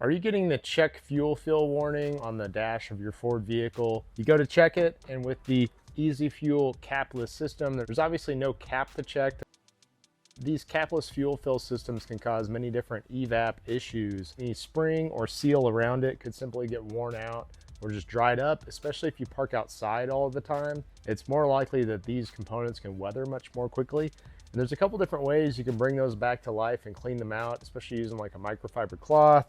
Are you getting the check fuel fill warning on the dash of your Ford vehicle? You go to check it, and with the Easy Fuel capless system, there's obviously no cap to check. These capless fuel fill systems can cause many different EVAP issues. Any spring or seal around it could simply get worn out or just dried up, especially if you park outside all the time. It's more likely that these components can weather much more quickly. And there's a couple different ways you can bring those back to life and clean them out, especially using like a microfiber cloth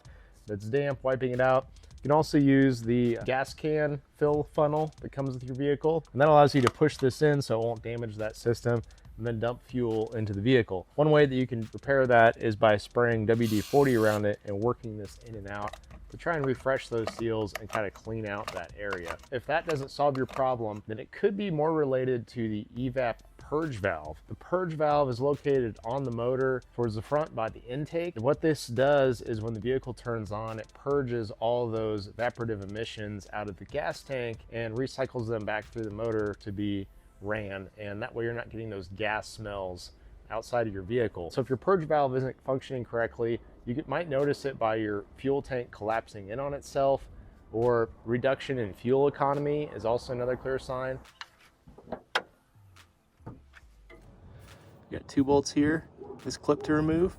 that's damp, wiping it out. You can also use the gas can fill funnel that comes with your vehicle, and that allows you to push this in so it won't damage that system, and then dump fuel into the vehicle. One way that you can repair that is by spraying WD-40 around it and working this in and out to try and refresh those seals and kind of clean out that area. If that doesn't solve your problem, then it could be more related to the EVAP Purge valve. The purge valve is located on the motor towards the front by the intake. And what this does is when the vehicle turns on, it purges all those evaporative emissions out of the gas tank and recycles them back through the motor to be ran. And that way you're not getting those gas smells outside of your vehicle. So if your purge valve isn't functioning correctly, you might notice it by your fuel tank collapsing in on itself, or reduction in fuel economy is also another clear sign. You got 2 bolts here, this clip to remove,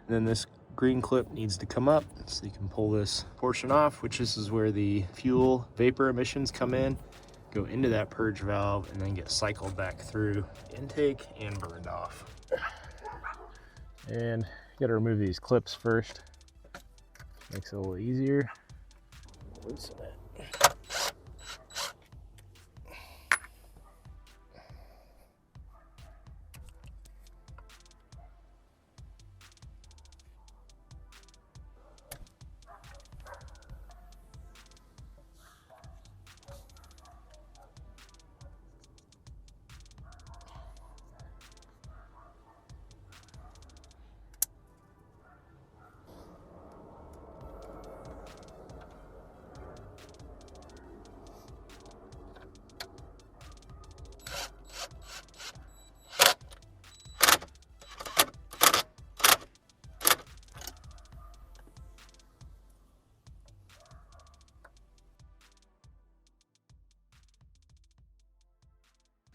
and then this green clip needs to come up so you can pull this portion off, which this is where the fuel vapor emissions come in, go into that purge valve, and then get cycled back through intake and burned off. And you got to remove these clips first. Makes it a little easier. Loosen it.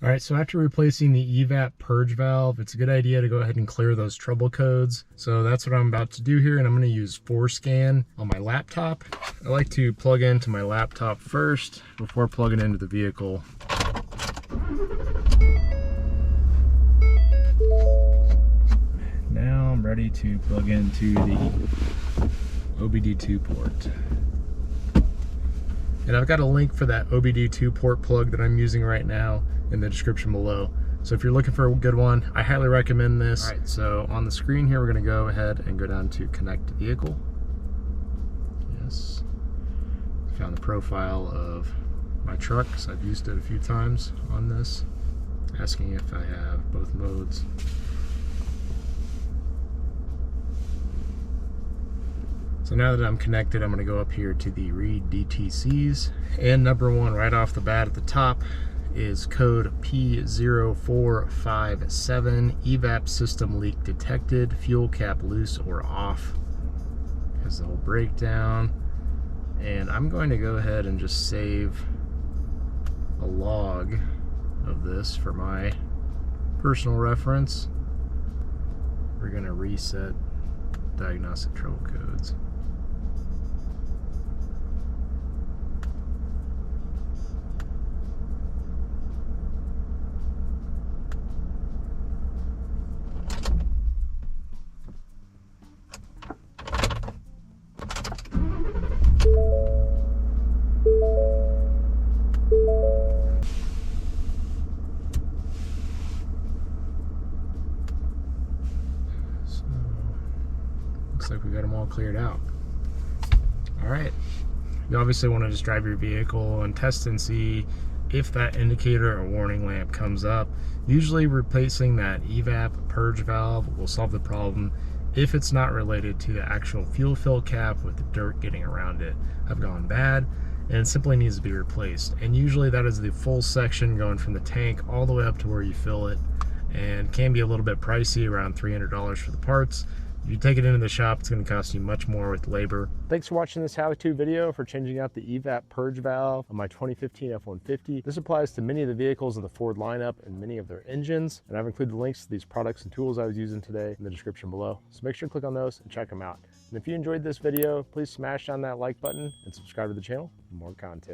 All right, so after replacing the EVAP purge valve, it's a good idea to go ahead and clear those trouble codes. So that's what I'm about to do here, and I'm going to use Forscan on my laptop. I like to plug into my laptop first before plugging into the vehicle. Now I'm ready to plug into the OBD2 port. And I've got a link for that OBD2 port plug that I'm using right now in the description below. So if you're looking for a good one, I highly recommend this. All right, so on the screen here, we're gonna go ahead and go down to connect vehicle. Yes. Found the profile of my truck, so I've used it a few times on this, asking if I have both modes. So now that I'm connected, I'm gonna go up here to the read DTCs, and number 1 right off the bat at the top is code P0457, EVAP system leak detected, fuel cap loose or off. Has the whole breakdown. And I'm going to go ahead and just save a log of this for my personal reference. We're going to reset diagnostic trouble codes. Looks like we got them all cleared out. All right, you obviously want to just drive your vehicle and test and see if that indicator or warning lamp comes up. Usually replacing that EVAP purge valve will solve the problem if it's not related to the actual fuel fill cap with the dirt getting around it. Have gone bad and it simply needs to be replaced. And usually that is the full section going from the tank all the way up to where you fill it, and can be a little bit pricey, around $300 for the parts. If you take it into the shop, it's going to cost you much more with labor. Thanks for watching this how-to video for changing out the EVAP Purge valve on my 2015 F-150. This applies to many of the vehicles in the Ford lineup and many of their engines, and I've included links to these products and tools I was using today in the description below. So make sure to click on those and check them out. And if you enjoyed this video, please smash down that like button and subscribe to the channel for more content.